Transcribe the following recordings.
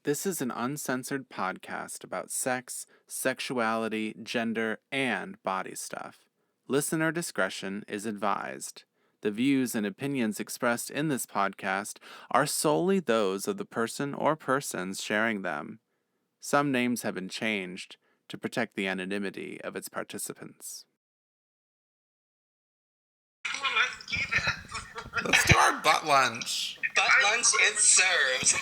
This is an uncensored podcast about sex, sexuality, gender, and body stuff. Listener discretion is advised. The views and opinions expressed in this podcast are solely those of the person or persons sharing them. Some names have been changed to protect the anonymity of its participants. Come on, let's do this. Let's do our butt lunch. Butt lunch is served.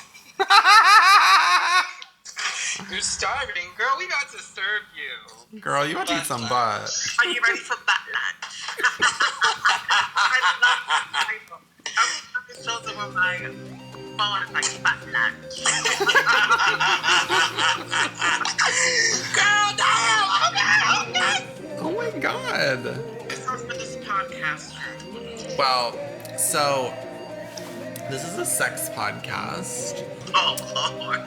You're starving. Girl, we got to serve you. Girl, you want to eat some butt. Are you ready for butt lunch? I love this title. I'm so to my phone like butt lunch. Girl, damn! Oh my god. This was for this podcast. Well, so this is a sex podcast. Oh, Lord.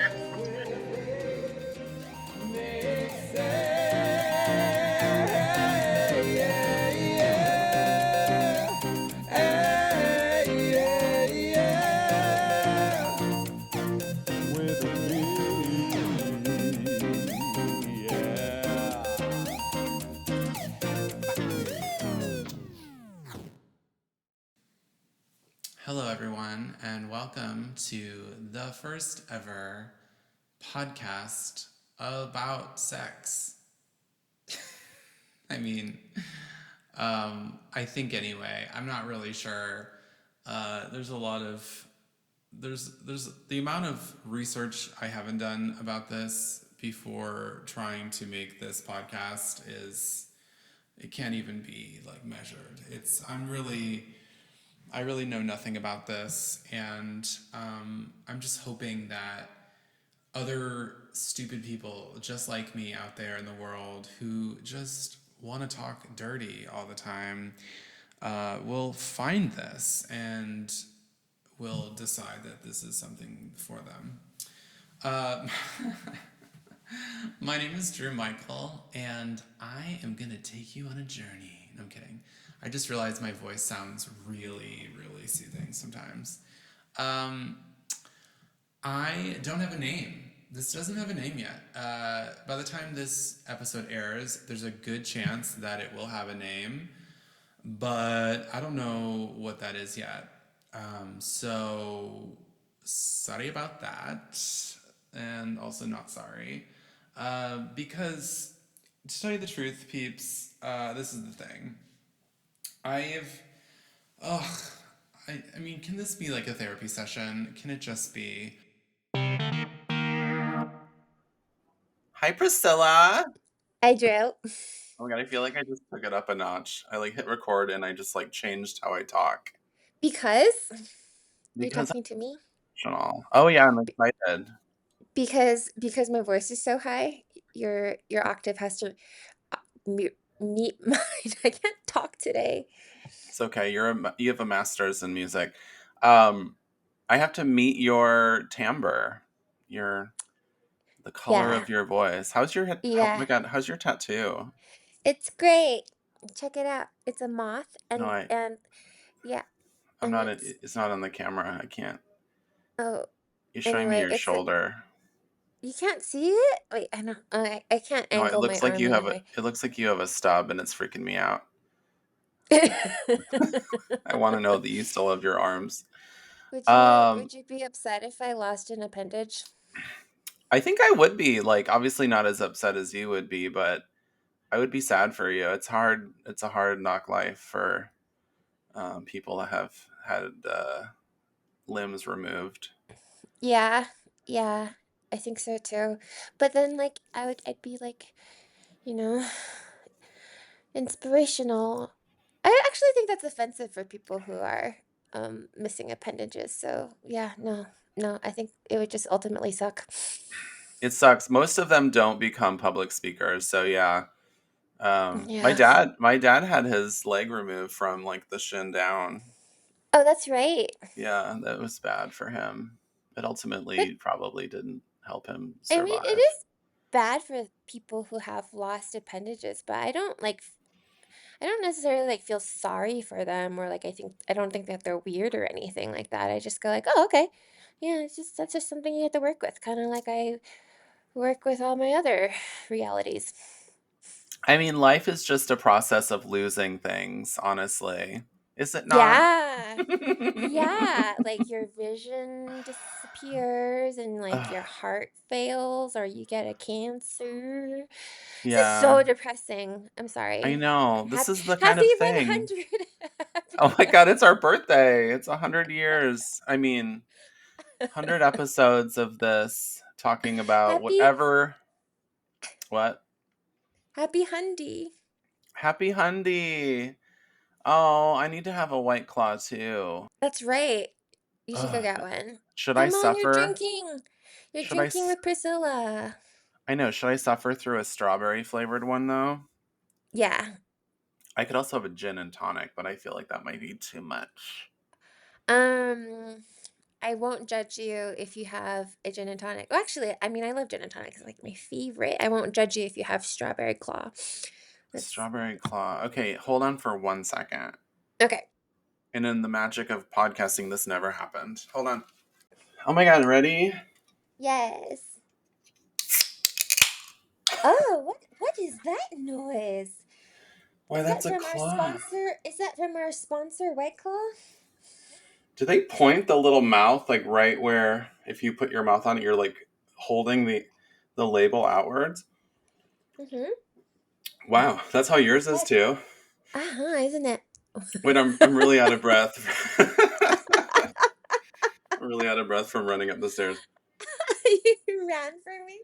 Hello, everyone, and welcome to the first ever podcast about sex. I mean, I think anyway. I'm not really sure. There's a lot of there's the amount of research I haven't done about this before trying to make this podcast is it can't even be like measured. I really know nothing about this, and I'm just hoping that other stupid people just like me out there in the world who just want to talk dirty all the time will find this and will decide that this is something for them. My name is Drew Michael, and I am going to take you on a journey. No, I'm kidding. I just realized my voice sounds really, really soothing sometimes. I don't have a name. This doesn't have a name yet. By the time this episode airs, there's a good chance that it will have a name, but I don't know what that is yet. So sorry about that, and also not sorry. Because to tell you the truth, peeps, this is the thing. I mean, can this be like a therapy session? Can it just be? Hi, Priscilla. I drew. Oh my god, I feel like I just took it up a notch. I like hit record and I just like changed how I talk. Because you're Because talking to me? I'm emotional. Oh yeah, I'm excited. Because my voice is so high, your octave has to meet mine. I can't talk today. It's okay. You have a master's in music. I have to meet your timbre, the color Yeah. of your voice. How's your oh my Yeah. god, how's your tattoo? It's great. Check it out. It's a moth No, and yeah. I'm And not. It's not on the camera. I can't. oh, You're showing me your it's shoulder. you can't see it? Wait, I know. I can't No, it angle my looks like arm you have anyway. It looks like you have a stub, and it's freaking me out. I want to know the use of your arms. Would you be upset if I lost an appendage? I think I would be, like, obviously not as upset as you would be, but I would be sad for you. It's hard. It's a hard knock life for people that have had limbs removed. Yeah, I think so too. But then, like, I'd be like, you know, inspirational. I actually think that's offensive for people who are missing appendages. So yeah, no, I think it would just ultimately suck. It sucks. Most of them don't become public speakers, so yeah. My Yeah. dad had his leg removed from like the shin down. Oh, that's right. Yeah, that was bad for him. It But ultimately probably didn't help him I mean, it survive. is bad for people who have lost appendages, but I don't necessarily like feel sorry for them or like I don't think that they're weird or anything like that. I just go like, "Oh, okay." Yeah, that's just something you have to work with, kind of like I work with all my other realities. I mean, life is just a process of losing things, honestly. Is it not? Yeah. Yeah, like your vision disappears and like Ugh, your heart fails or you get a cancer. This is yeah, so depressing. I'm I sorry. know. This Happy is the kind happy of thing. 100. Happy Oh my God, it's our birthday. It's 100 years. I mean, 100 episodes of this talking about happy whatever. What? happy Hundie. Happy Hundy. Oh, I need to have a White Claw too. That's right. You should go Ugh, get one. should I Come on, you're suffer? drinking. You're Should I? drinking with Priscilla. I know. Should I suffer through a strawberry flavored one though? Yeah. I could also have a gin and tonic, but I feel like that might be too much. Um, I won't judge you if you have a gin and tonic. Well, actually, I mean, I love gin and tonic. It's like my favorite. I won't judge you if you have strawberry claw. That's Strawberry claw. Okay, hold on for 1 second. okay. And in the magic of podcasting, this never happened. Hold on. Oh my God, ready? Yes. Oh, what is that noise? Why, Is that that's a from our claw. sponsor? Is that from our sponsor, White Claw? Do they point the little mouth like right where if you put your mouth on it, you're like holding the label outwards? Mm-hmm. Wow, that's how yours is That, too. isn't it? Wait, I'm really out of breath. I'm really out of breath from running up the stairs. You ran for me.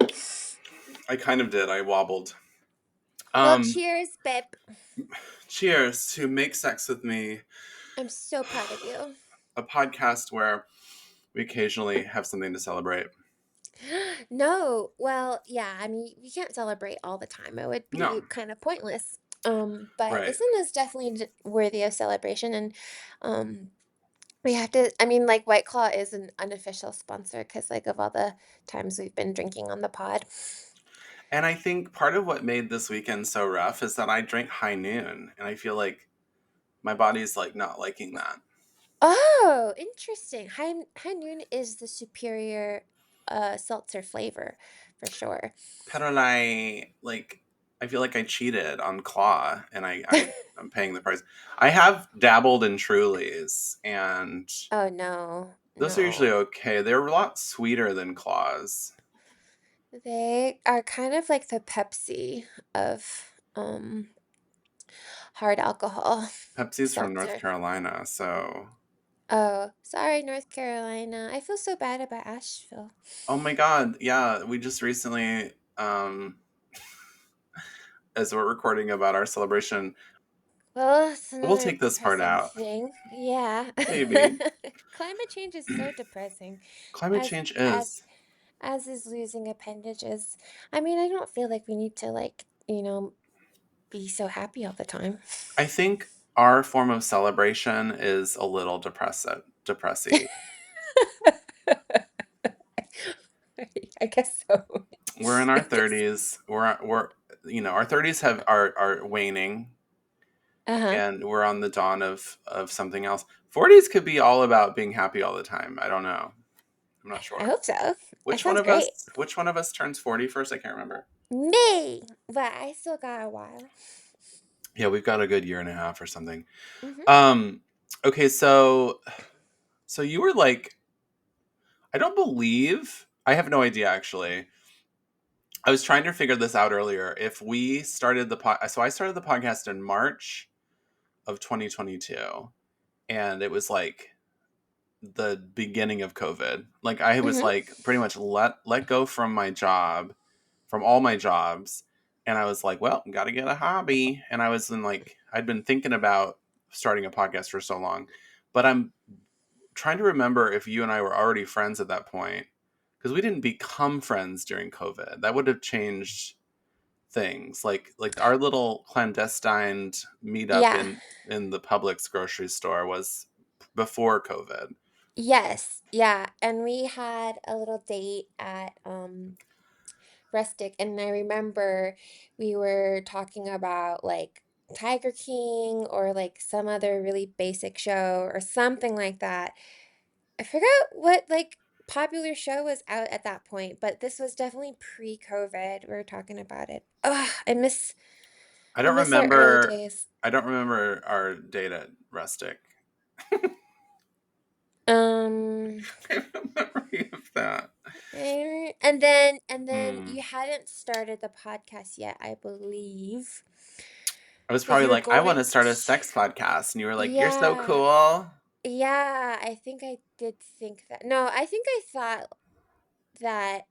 I kind of did. I wobbled. Well, Um, cheers, babe. cheers to Make Sex with Me, I'm so proud of you. a podcast where we occasionally have something to celebrate. No, well, yeah, I mean, we can't celebrate all the time. It would No, be kind of pointless. But right. this one is definitely worthy of celebration, and um, we have to. I mean, like White Claw is an unofficial sponsor because, like, of all the times we've been drinking on the pod. And I think part of what made this weekend so rough is that I drank high noon, and I feel like my body's like not liking that. Oh, interesting. High Noon is the superior seltzer flavor for sure. Pero like I feel like I cheated on Claw, and I'm paying the price. I have dabbled in Trulies, and Oh no, those are usually no. okay. They're a lot sweeter than Claws. They are kind of like the Pepsi of hard alcohol Pepsi's from North seltzer. Carolina, so Oh, sorry, North Carolina. I feel so bad about Asheville. oh my God, yeah, we just recently, as we're recording about our celebration, Well, it's we'll another take this part depressing out. thing. Yeah. Maybe. Climate change is so depressing. Climate As change as is. as is losing appendages. I mean, I don't feel like we need to like, be so happy all the time. I think our form of celebration is a little depressy. I guess so. We're in our I guess. 30s. We're our 30s are waning, Uh-huh. and we're on the dawn of something else. 40s could be all about being happy all the time. I don't know. I'm not I sure. hope so. That Which one sounds of us great. which one of us turns 40 first? I can't remember. Me, but I still got a while. Yeah, we've got a good year and a half or something. Hmm. Um okay, so you were like I don't believe I have no idea actually. I was trying to figure this out earlier. If we started so I started the podcast in March of 2022, and it was like the beginning of COVID. Like I was Hmm. like pretty much let go from my job, from all my jobs, and I was like, well, got to get a hobby. And I was in like I'd been thinking about starting a podcast for so long, but I'm trying to remember if you and I were already friends at that point because we didn't become friends during COVID. That would have changed things. Like our little clandestine meetup Yeah. in the Publix grocery store was before COVID. Yes. Yeah. And we had a little date at Rustic, and I remember we were talking about like Tiger King or like some other really basic show or something like that. I forgot what like popular show was out at that point, but this was definitely pre-COVID. We were talking about it. Ugh, I I don't miss our early remember. days. I don't remember our date at Rustic. Um, I have no memory of that. and then Hmm. you hadn't started the podcast yet, I believe. I was But probably you were like, I want to going start a to, sex podcast, and you were like, you're so yeah, cool. yeah, I think I did think that. No, I think I thought that,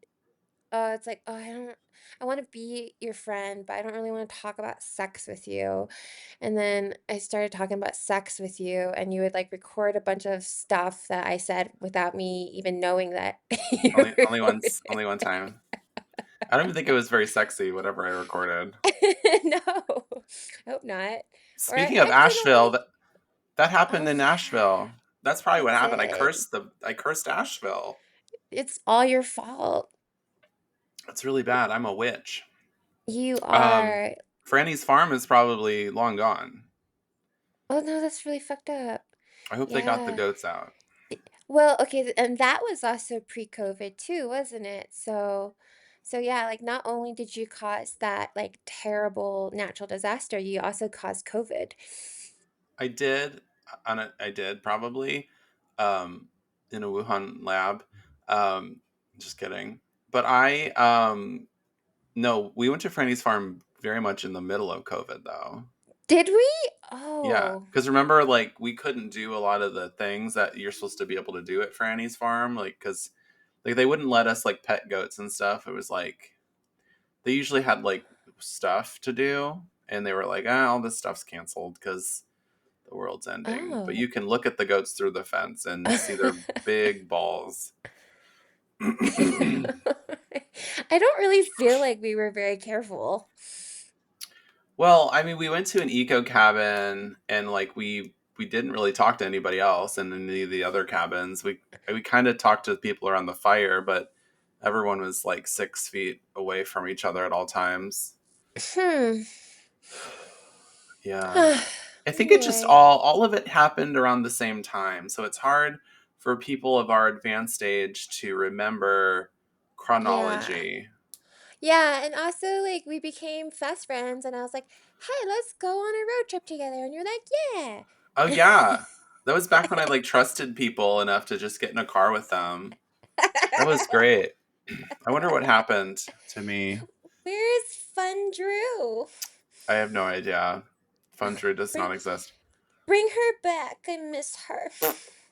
it's like, oh, I want to be your friend, but I don't really want to talk about sex with you. And then I started talking about sex with you, and you would like record a bunch of stuff that I said without me even knowing that you Only, only recorded. once, only one time. I don't even think it was very sexy, whatever I recorded. No, hope not. Or I Speaking of Asheville, accidentally, that happened oh in yeah, Nashville. That's probably what it happened. did. I cursed Asheville. It's all your fault. It's really bad. I'm a witch. You Um, are. Franny's farm is probably long gone. Oh no, that's really fucked up. I hope they got the Yeah. goats out. Well, okay, and that was also pre-COVID too, wasn't it? So yeah, like not only did you cause that like terrible natural disaster, you also caused COVID. I did I did probably um, in a Wuhan lab. Um, just kidding. But no, we went to Franny's farm very much in the middle of COVID though. Did we? Yeah, Oh. because remember, like we couldn't do a lot of the things that you're supposed to be able to do at Franny's farm, like because like they wouldn't let us like pet goats and stuff. It was like they usually had like stuff to do, and they were like, ah, all this stuff's canceled because the world's ending. But Oh. you can look at the goats through the fence and see their big balls. I don't really feel like we were very careful. Well, I mean, we went to an eco cabin and like we didn't really talk to anybody else in any of the other cabins. We kind of talked to the people around the fire, but everyone was like 6 feet away from each other at all times. Hmm. Yeah. I think it just Anyway, all of it happened around the same time. So it's hard for people of our advanced age to remember yeah. chronology. Yeah, and also like we became fast friends and I was like, "Hey, let's go on a road trip together." And you're like, Oh "Yeah." yeah. That was back when I like trusted people enough to just get in a car with them. That was great. I wonder what happened to me. Where's Fun Drew? I have no idea. Fundry does Bring not exist. bring her back. I miss her.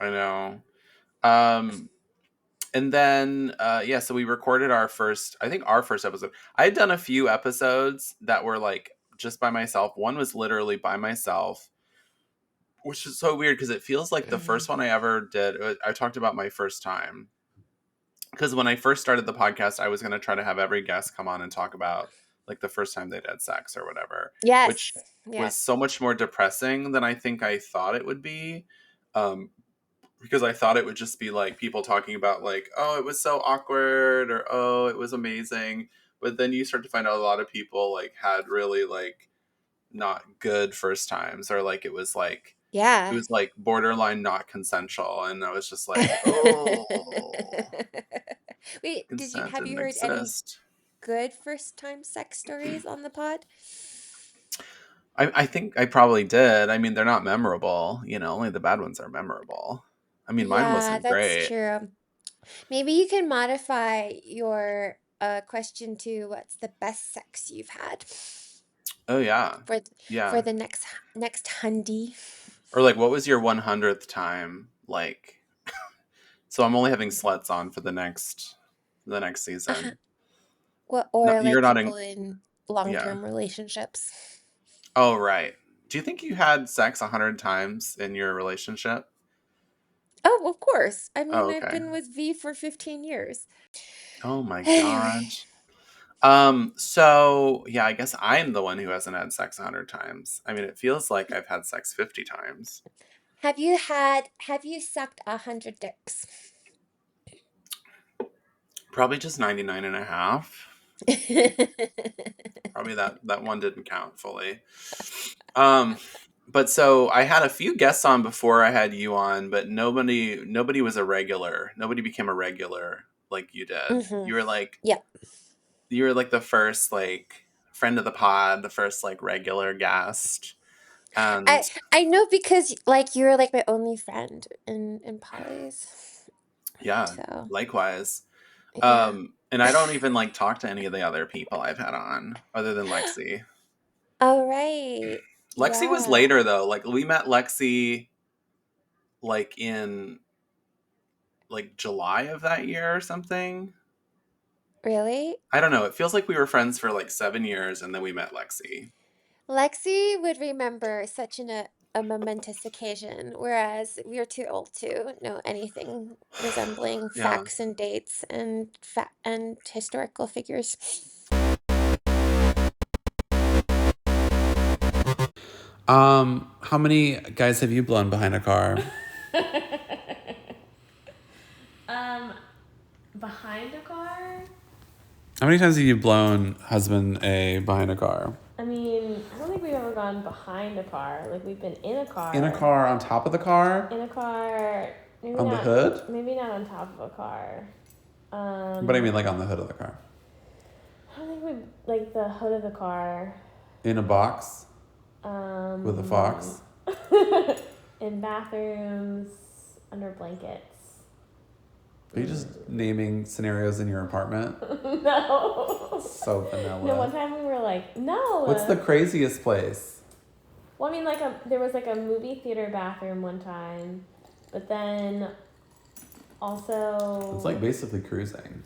I know. Um and then yeah, so we recorded our first episode. I had done a few episodes that were like just by myself. One was literally by myself, which is so weird because it feels like the first one I ever did. I talked about my first time because when I first started the podcast, I was going to try to have every guest come on and talk about like the first time they'd had sex or whatever, Yes. which was Yes. so much more depressing than I think I thought it would be. Um, because I thought it would just be like people talking about like, oh, it was so awkward or oh, it was amazing. But then you start to find out a lot of people like had really like not good first times or like it Yeah. was like borderline not consensual and I was just like, oh, Wait, consent have you didn't heard any exist. good first time sex stories on the pod? I think I probably did. I mean, they're not memorable, only the bad ones are memorable. I mean, mine Yeah, wasn't that's great. true. Maybe you can modify your question to what's the best sex you've had Oh yeah. for Yeah. the next Hundie. Or like what was your 100th time like? So I'm only having sluts on for the next Uh-huh. season. Well, No, or you're like not in. people in Yeah. long-term relationships. Oh, right. Do you think you had sex 100 times in your relationship? Oh, of course. I Oh, mean, I've okay. been with V for 15 years. Oh my Anyway, god. So yeah, I guess I'm the one who hasn't had sex 100 times. I mean, it feels like I've had sex 50 times. have you sucked 100 dicks? Probably just 99 and a half. Probably that one didn't count fully. Um, But so I had a few guests on before I had you on, but nobody was a regular. Nobody became a regular like you did. Mm-hmm. You were like the first like friend of the pod, the first like regular guest. And I know because like you're like my only friend in Polly's. yeah, So likewise. yeah. And I don't even like talk to any of the other people I've had on other than Lexi. All right. Lexi was Yeah. later though. Like we met Lexi like in like July of that year or something. Really? I don't know. It feels like we were friends for like 7 years and then we met Lexi. Lexi would remember such a momentous occasion, whereas we are too old to know anything resembling Yeah. facts and dates and historical figures. How many guys have you blown behind a car? Behind a car? How many times have you blown husband A behind a car? I mean, I don't think we've ever gone behind a car. Like, we've been in a car. In a car on top of the car? In a car. Maybe on not, the hood? Maybe not on top of a car. But I mean like on the hood of the car. I don't think we like the hood of the car. In a box? With a fox? In bathrooms, under blankets. Are you just naming scenarios in your apartment? No. So vanilla. No, one time we were like, no. What's the craziest place? Well, I mean, there was like a movie theater bathroom one time, but then also. It's like basically cruising.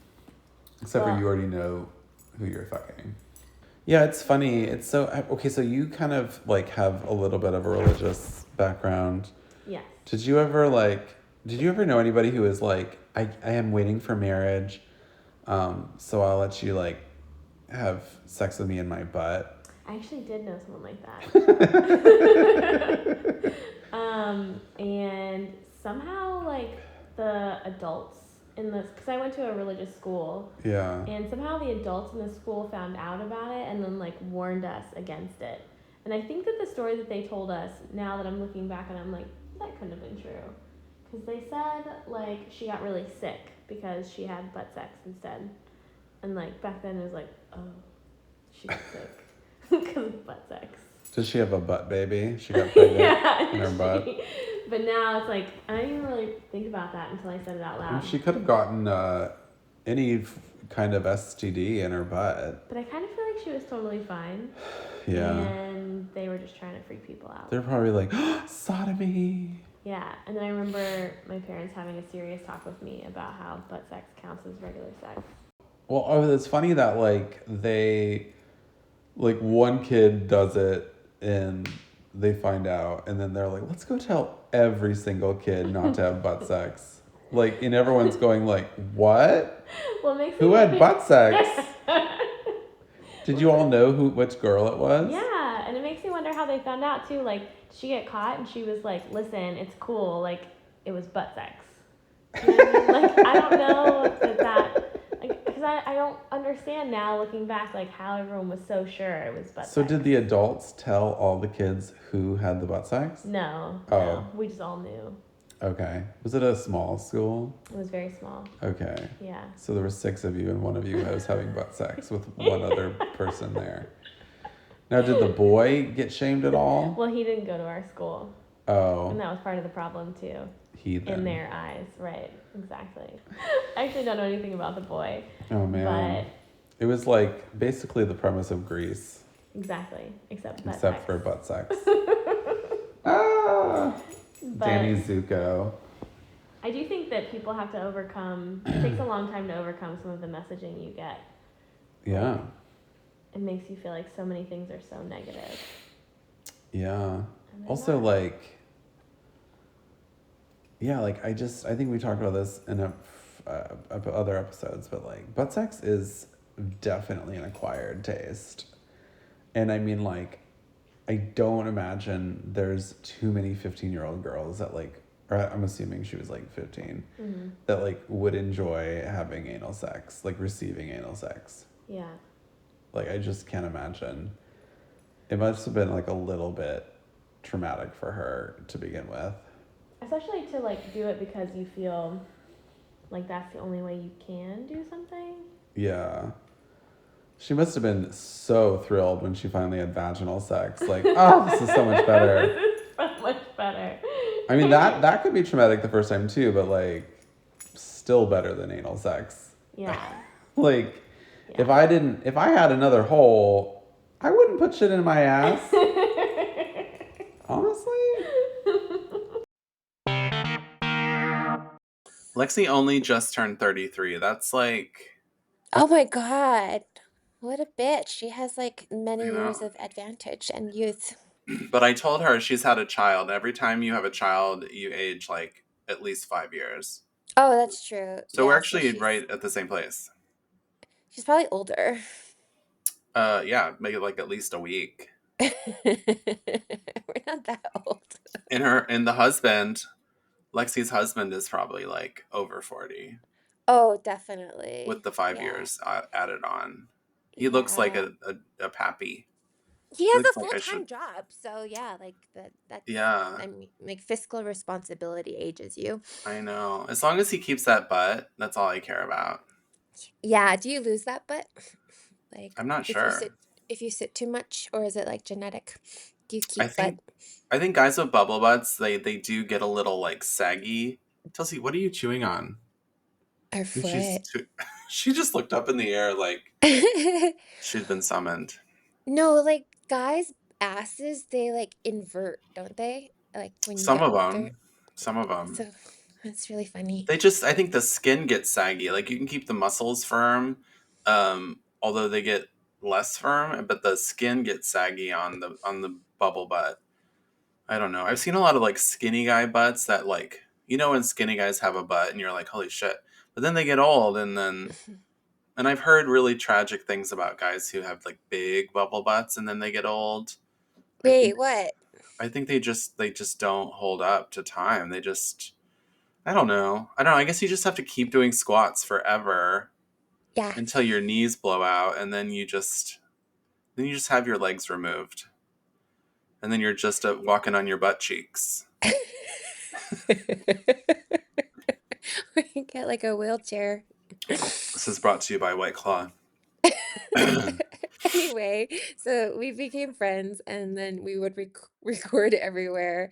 Except for you already know who you're fucking. Yeah, it's funny. It's so... Okay, so you kind of like have a little bit of a religious background. Yes. Did you ever know anybody who was like, I am waiting for marriage, so I'll let you like have sex with me in my butt? I actually did know someone like that. And somehow like the adults in this, because I went to a religious school. Yeah. And somehow the adults in the school found out about it and then like warned us against it. And I think that the story that they told us, now that I'm looking back and I'm like, that couldn't have been true. Because they said like she got really sick because she had butt sex instead. And like back then it was like, oh, she got sick because of butt sex. Did she have a butt baby? She got pregnant Yeah, in her butt? But now it's like, I didn't even really think about that until I said it out loud. She could have gotten any kind of STD in her butt. But I kind of feel like she was totally fine. Yeah. And they were just trying to freak people out. They're probably like, sodomy. Yeah, and then I remember my parents having a serious talk with me about how butt sex counts as regular sex. Well, it's funny that like one kid does it and they find out and then they're like, let's go tell every single kid not to have butt sex. Like, and everyone's going like, what? Well, it makes Who had butt sex? Did you all know which girl it was? Yeah, and it makes me wonder how they found out too. Like, did she get caught and she was like, listen, it's cool. Like, it was butt sex. You know what I mean? Like, I don't know because I don't understand now looking back, like how everyone was so sure it was butt sex. So did the adults tell all the kids who had the butt sex? No. Oh. No, we just all knew. Okay. Was it a small school? It was very small. Okay. Yeah. So there were 6 of you and one of you was having butt sex with one other person there. Now, did the boy get shamed at all? Well, he didn't go to our school. Oh. And that was part of the problem too. Heathen. In their eyes, right? Exactly. I actually don't know anything about the boy. Oh man. But it was like basically the premise of Grease. Exactly. Except for butt sex. Ah. But Danny Zuko. I do think that people have to overcome. It takes a long time to overcome some of the messaging you get. Yeah. It makes you feel like so many things are so negative. Yeah. Also, like. Yeah, like I think we talked about this in other episodes, but like butt sex is definitely an acquired taste. And I mean, like, I don't imagine there's too many 15-year-old girls that like, or I'm assuming she was like 15, that like would enjoy having anal sex, like receiving anal sex. Yeah. Like, I just can't imagine. It must have been like a little bit traumatic for her to begin with. Especially to like do it because you feel like that's the only way you can do something. Yeah. She must have been so thrilled when she finally had vaginal sex. Like, oh, this is so much better. This is so much better. I mean, that could be traumatic the first time too, but like, still better than anal sex. Yeah. Like, Yeah. if I had another hole, I wouldn't put shit in my ass. Honestly. Lexi only just turned 33. That's like, Oh my God. What a bitch. She has like many you years know. of advantage and youth. But I told her she's had a child. Every time you have a child, you age like at least 5 years. Oh, that's true. So we're Yeah, so actually right at the same place. she's probably older. Yeah, maybe like at least a week. We're not that old. And the husband, Lexi's husband, is probably like over 40 Oh, definitely. with the 5 Yeah. years added on. He looks like a pappy. He has Looks a like I full-time should. job, so yeah, like that's Yeah, I mean, like fiscal responsibility ages you. I know. As long as he keeps that butt, that's all I care about. Yeah, do you lose that butt? Like I'm not if you sure. sit too much, or is it like genetic? Do you I keep butt think guys with bubble butts, they do get a little like saggy. Tulsi, what are you chewing on? or foot? She just looked up in the air like she'd been summoned. No, like guys' asses, they like invert, don't they? Like when you Some get of older. them. Some of them. So that's really funny. They I think the skin gets saggy. Like you can keep the muscles firm, although they get less firm, but the skin gets saggy on the bubble butt. I don't know. I've seen a lot of like skinny guy butts that like, when skinny guys have a butt and you're like, holy shit. But then they get old and I've heard really tragic things about guys who have like big bubble butts and then they get old. Wait, what? I think they just don't hold up to time. They just I don't know. I guess you just have to keep doing squats forever Yeah. until your knees blow out and then you just have your legs removed. And then you're just walking on your butt cheeks. We get like a wheelchair. This is brought to you by White Claw. Anyway, so we became friends and then we would record everywhere.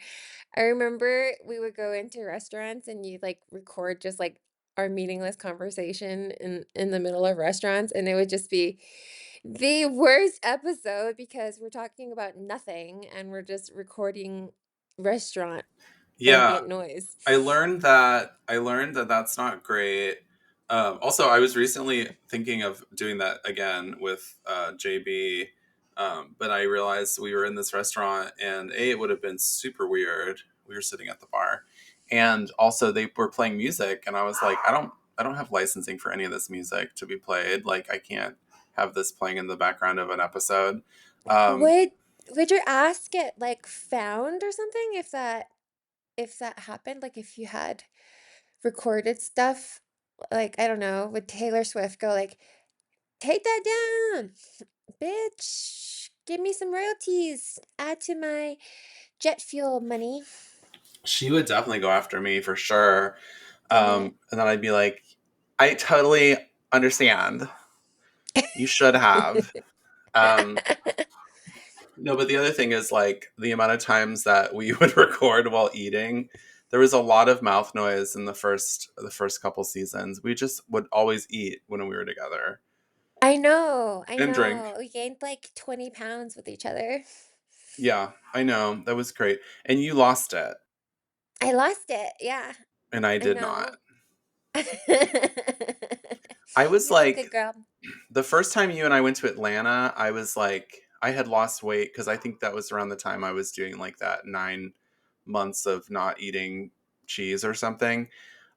I remember we would go into restaurants and you'd like record just like our meaningless conversation in the middle of restaurants, and it would just be the worst episode because we're talking about nothing and we're just recording restaurant Yeah, ambient noise. I learned that that's not great. Also, I was recently thinking of doing that again with JB, but I realized we were in this restaurant, and it would have been super weird. We were sitting at the bar, and also they were playing music, and I was like, I don't have licensing for any of this music to be played. Like, I can't have this playing in the background of an episode. Would your ass get like found or something if that happened? Like if you had recorded stuff, like I don't know, would Taylor Swift go like, take that down, bitch, give me some royalties, add to my jet fuel money? She would definitely go after me for sure. I And then I'd be like, I totally understand. You should have. Um, bet. no, but the other thing is like the amount of times that we would record while eating. There was a lot of mouth noise in the first couple seasons. We just would always eat when we were together I know, and drink. we gained like 20 pounds with each other. Yeah, I know. That was great. And you lost it, I lost it, yeah, and I I did not. know. I was You're a good like, girl. the first time you and I went to Atlanta, I was like, I had lost weight because I think that was around the time I was doing like that 9 months of not eating cheese or something.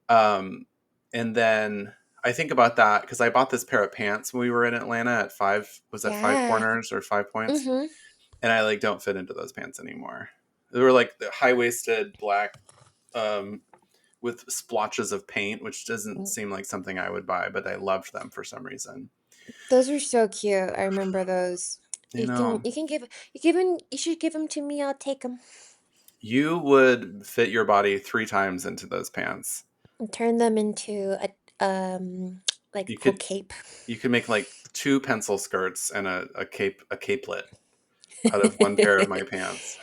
And then I think about that because I bought this pair of pants when we were in Atlanta at was that Five Yeah. Corners or 5 Points? Mm-hmm. And I like don't fit into those pants anymore. They were like the high-waisted black with splotches of paint, which doesn't seem like something I would buy, but I loved them for some reason. Those were so cute. I remember those. You know, You should give them to me. I'll take them. You would fit your body 3 times into those pants. And turn them into like a You cool could cape. you could make like 2 pencil skirts and a capelet out of one pair of my pants.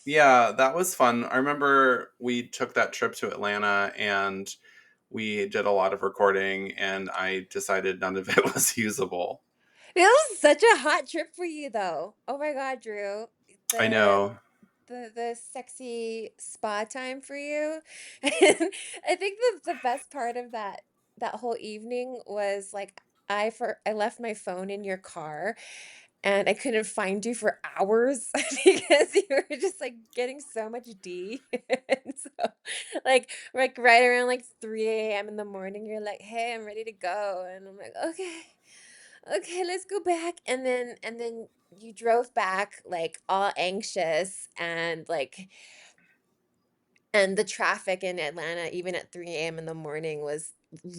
Yeah, that was fun. I remember we took that trip to Atlanta and we did a lot of recording and I decided none of it was usable. It was such a hot trip for you, though. Oh my God, Drew. I The know. the sexy spa time for you. And I think the best part of that whole evening was like I left my phone in your car and I couldn't find you for hours because you were just like getting so much D. And so like right around like 3 a.m. in the morning, you're like, hey, I'm ready to go. And I'm like, okay, let's go back. And then you drove back like all anxious and the traffic in Atlanta even at 3 a.m. in the morning was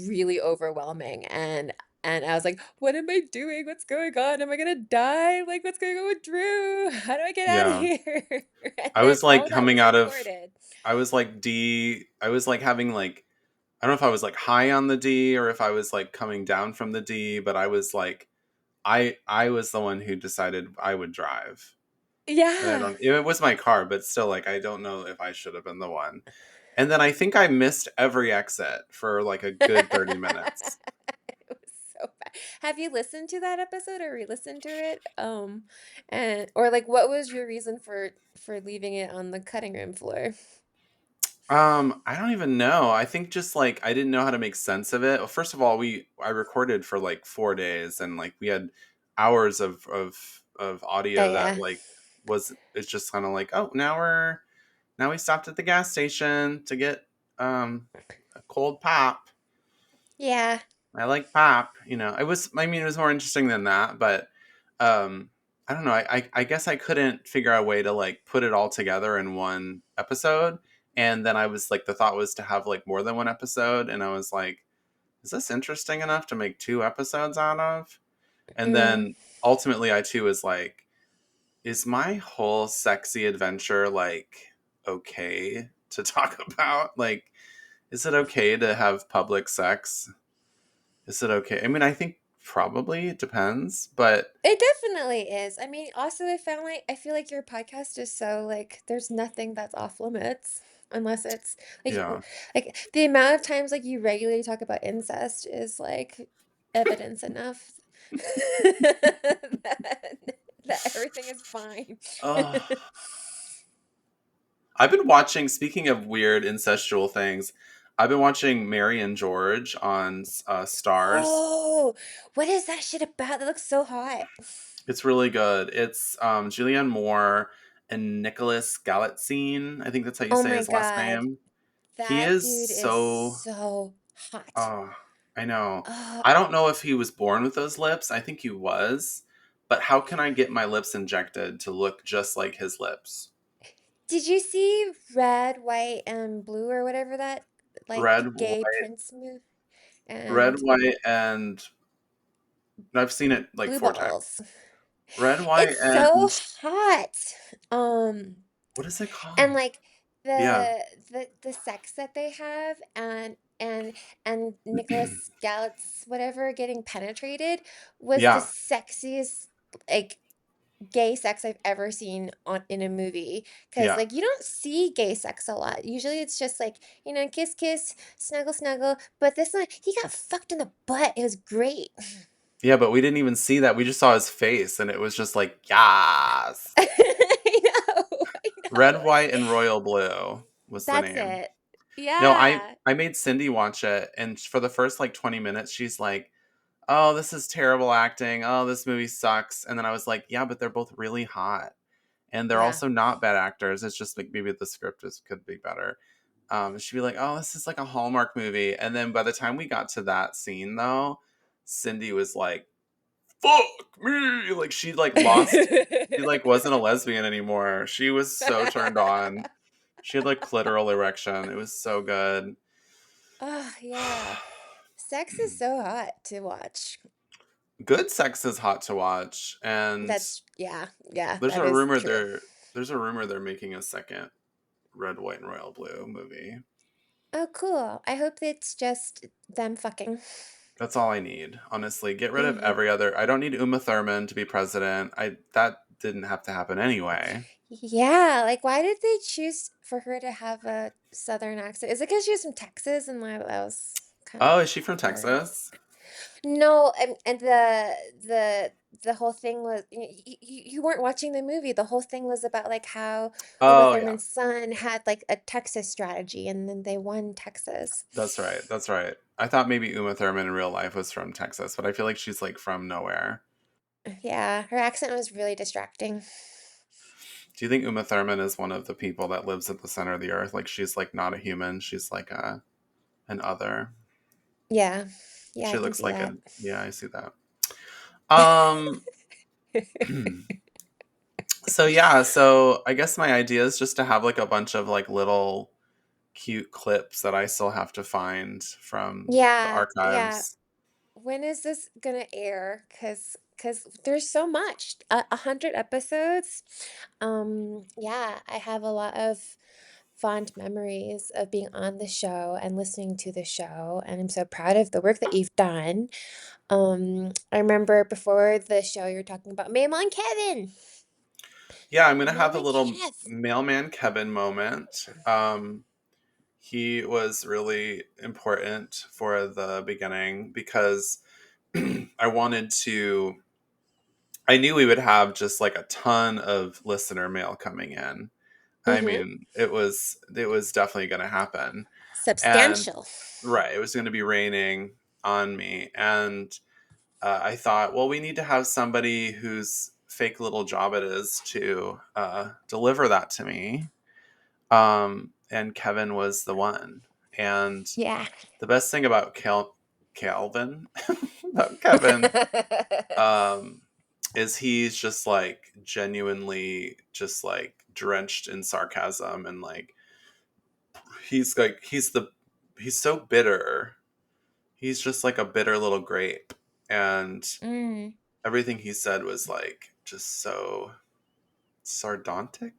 really overwhelming. And I was like, what am I doing? What's going on? Am I gonna die? Like, what's going on with Drew? How do I get out of Yeah. here? And I then was all like of that coming was out of recorded. I was like having like I don't know if I was like high on the D or if I was like coming down from the D, but I was like I was the one who decided I would drive. And I Yeah. don't it was my car, but still like I don't know if I should have been the one. And then I think I missed every exit for like a good 30 minutes. It was so bad. Have you listened to that episode or re-listened to it? And or like what was your reason for leaving it on the cutting room floor? I don't even know. I think just like I didn't know how to make sense of it. Well, first of all, I recorded for like 4 days and like we had hours of Oh audio that yeah. like was it's just kind of like, oh, now we stopped at the gas station to get a cold pop. Yeah. I like pop, I mean it was more interesting than that, but um I don't know. I guess I couldn't figure out a way to like put it all together in one episode. And then I was like the thought was to have like more than one episode and I was like, is this interesting enough to make 2 episodes out of? And Mm. then ultimately I too was like, is my whole sexy adventure like okay to talk about? Like, is it okay to have public sex? Is it okay? I mean, I think probably it depends, but It definitely is. I mean, also I feel like your podcast is so like there's nothing that's off limits unless it's yeah. like the amount of times like you regularly talk about incest is like evidence enough that, that everything is fine. Oh, I've been watching. Speaking of weird incestual things, I've been watching Mary and George on Stars. Oh, what is that shit about? That looks so hot. It's really good. It's Julianne Moore and Nicholas Galitzine. I think that's how you Oh say my his last God. name. He That is dude is so. so hot. Oh, I know. Oh, I don't know if he was born with those lips. I think he was. But how can I get my lips injected to look just like his lips? did you see Red, White, and Blue or whatever that like Red, gay white, Prince move red, and white, and I've seen it like Blue 4 times. Balls? Red, white, It's so and hot. Um, what is it called? and like Yeah, the sex that they have and Nicholas Galitz whatever getting penetrated was the yeah, sexiest like gay sex I've ever seen on in a movie because yeah, like you don't see gay sex a lot. Usually it's just like, kiss kiss, snuggle snuggle, but this one he got fucked in the butt. It was great. yeah. But we didn't even see that. We just saw his face, and it was just like, yes. I I Red, know. white, and royal blue was the That's name. it. No, Yeah. I made Cindy watch it, and for the first like 20 minutes, she's like, "Oh, this is terrible acting. Oh, this movie sucks." And then I was like, "Yeah, but they're both really hot, and they're Yeah. also not bad actors. It's just like maybe the script could be better." She'd be like, "Oh, this is like a Hallmark movie." And then by the time we got to that scene, though, Cindy was like, "Fuck me!" Like she like lost. She like wasn't a lesbian anymore. She was so turned on. She had like clitoral erection. It was so good. Oh, yeah. Sex is so hot to watch. good sex is hot to watch, and yeah, there's that a is rumor true. they're making a second Red, White, and Royal Blue movie. Oh, cool. I hope it's just them fucking. That's all I need, honestly. Get rid of Hmm. every other. I don't need Uma Thurman to be president. That didn't have to happen anyway. Yeah, like why did they choose for her to have a southern accent? Is it because she was from Texas and that was kind Oh, of is she from hard? Texas? No, and the whole thing was you weren't watching the movie. The whole thing was about like how Uma Oh yeah, Thurman's son had like a Texas strategy and then they won Texas. that's right. That's right. I thought maybe Uma Thurman in real life was from Texas, but I feel like she's like from nowhere. Yeah, her accent was really distracting. Do you think Uma Thurman is one of the people that lives at the center of the earth? Like she's like not a human. She's like an other. Yeah. Yeah, She I can looks see like that. an yeah. I see that. Um. So yeah. So I guess my idea is just to have like a bunch of like little cute clips that I still have to find from the Yeah, yeah. archives. When is this gonna air? Cause there's so much. 100 episodes. Yeah, I have a lot of fond memories of being on the show and listening to the show, and I'm so proud of the work that you've done. I remember before the show you were talking about Maymon Kevin. Yeah, I'm gonna have a Maymon little Kev. mailman Kevin moment. He was really important for the beginning because I wanted to. I knew we would have just like a ton of listener mail coming in. I Mm-hmm. mean, it was definitely going to happen, and Substantial. right, it was going to be raining on me, and I thought, well, we need to have somebody whose fake little job it is to deliver that to me. And Kevin was the one. And Yeah. the best thing about Calvin, about Kevin, um, is he's just like genuinely just like drenched in sarcasm and like he's so bitter. He's just like a bitter little grape. And Mm, everything he said was like just so sardonic.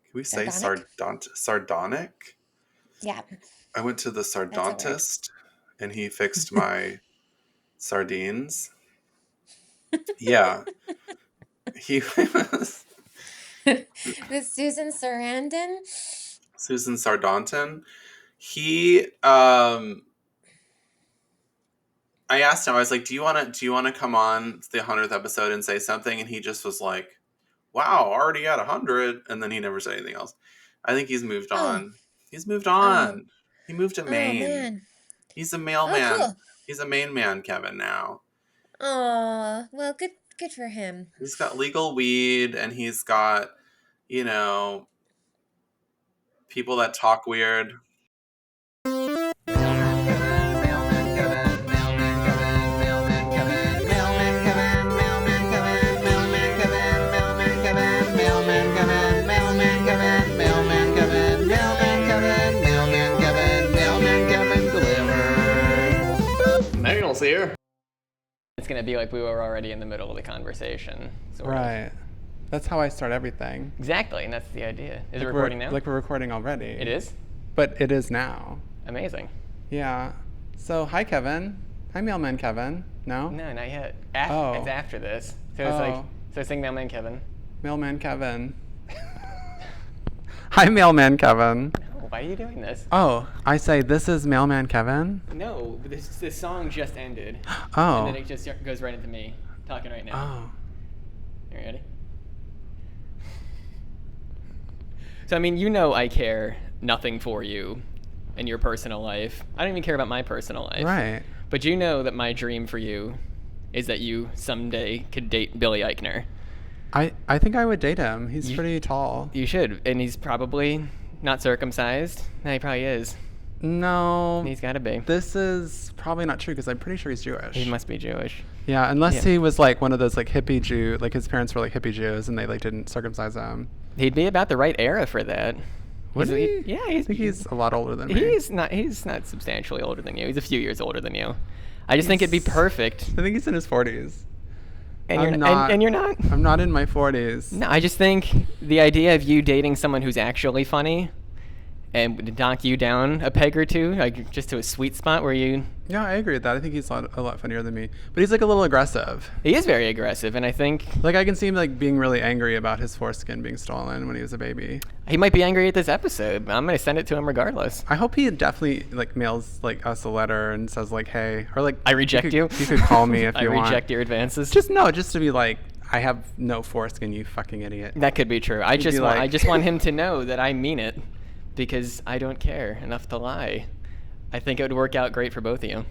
Can we say sardonic. sardonic? Yeah, I went to the that's a word. sardontist and he fixed my sardines. Yeah, he was This Susan Sarandon. Susan Sardonton. He I asked him, I was like, do you wanna come on the 100th episode and say something? And he just was like, wow, already at 100, and then he never said anything else. I think he's moved Oh, on. He's moved oh, on. He moved to oh Maine. man. He's a Oh, mailman. cool. He's a Maine man, Kevin, now. Oh, well, good for him. He's got legal weed and he's got, you know, people that talk weird. Mail's here. It's going to be like we were already in the middle of the conversation. Sort of. Right. That's how I start everything. Exactly, and that's the idea. Is it Like recording now? Like we're recording already. It is? But it is now. Amazing. Yeah. So, hi, Kevin. Hi, Mailman Kevin. No? No, not yet. Oh. It's after this. So it's like, Oh. so sing Mailman Kevin. Mailman Kevin. Hi, Mailman Kevin. No, why are you doing this? Oh, I say, this is Mailman Kevin? No, this song just ended. Oh. And then it just goes right into me talking right now. Oh. You ready? So, I mean, you know I care nothing for you in your personal life. I don't even care about my personal life. Right. But you know that my dream for you is that you someday could date Billy Eichner. I think I would date him. He's pretty tall. You should. And he's probably not circumcised. No, he probably is. No. He's got to be. This is probably not true because I'm pretty sure he's Jewish. He must be Jewish. Yeah, unless Yeah. he was like one of those like hippie Jew, like his parents were like hippie Jews and they like didn't circumcise him. He'd be about the right era for that. Would he? Yeah, I think he's a lot older than me. He's not substantially older than you. He's a few years older than you. I just think it'd be perfect. I think he's in his 40s. And I'm you're not. and you're not. I'm not in my 40s. No, I just think the idea of you dating someone who's actually funny and would knock you down a peg or two, like just to a sweet spot where you. Yeah, I agree with that. I think he's a lot funnier than me. But he's like a little aggressive. He is very aggressive, and I think Like I can see him like being really angry about his foreskin being stolen when he was a baby. he might be angry at this episode. I'm gonna send it to him regardless. I hope he definitely like mails like us a letter and says like, hey, or like I reject you. You could call me if I you want. I reject your advances. Just to be like, I have no foreskin, you fucking idiot. That could be true. I He'd just be want like- I just want him to know that I mean it, because I don't care enough to lie. I think it would work out great for both of you.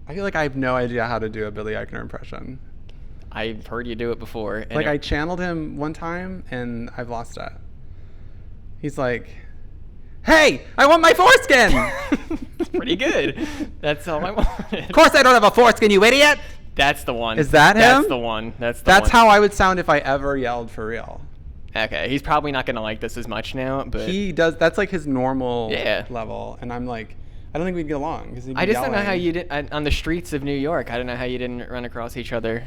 I feel like I have no idea how to do a Billy Eichner impression. I've heard you do it before. And Like I channeled him one time and I've lost it. He's like, hey, I want my foreskin! It's pretty good. That's all I wanted. Of course I don't have a foreskin, you idiot! That's the one. Is that him? That's the one. That's how I would sound if I ever yelled for real. Okay, he's probably not gonna like this as much now, but He does. That's like his normal Yeah. level, and I'm like, I don't think we'd get along because I just don't know how you did on the streets of New York. I don't know how you didn't run across each other.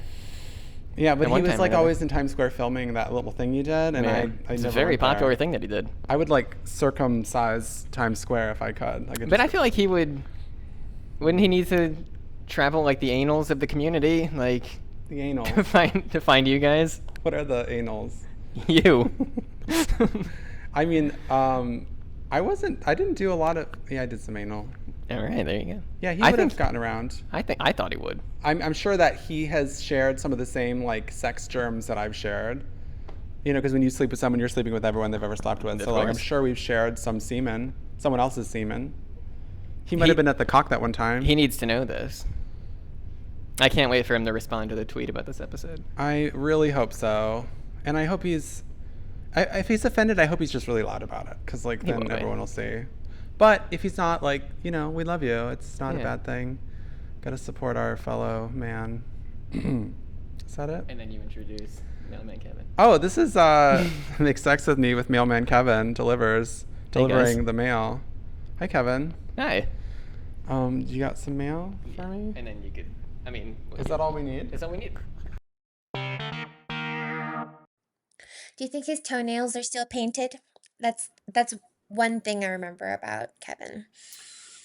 Yeah, but at he one was time or like another. always in Times Square filming that little thing you did, and Man, I it's never a very went there. popular thing that he did. I would like circumcise Times Square if I could. But I feel like he would. Wouldn't he need to travel like the annals of the community, like the anal. to find you guys? What are the anals? You. I mean, I didn't do a lot of. Yeah, I did some anal. All right, there you go. Yeah, he I would have think- gotten around. I thought he would. I'm sure that he has shared some of the same like sex germs that I've shared. You know, because when you sleep with someone, you're sleeping with everyone they've ever slept with. Of So like, I'm course. sure we've shared some semen, someone else's semen. He might have been at the cock that one time. He needs to know this. I can't wait for him to respond to the tweet about this episode. I really hope so, and I hope he's. If he's offended, I hope he's just really loud about it, because like He then will be. everyone will see. But if he's not, like, you know, we love you. It's not a Yeah. bad thing. Got to support our fellow man. Is that it? And then you introduce Mailman Kevin. Oh, this is Make Sex With Me with Mailman Kevin delivering the mail. Hi, Kevin. Hi. You got some mail for me? And then you could. I mean. Is that all we need? Is that all we need? Do you think his toenails are still painted? That's one thing I remember about Kevin.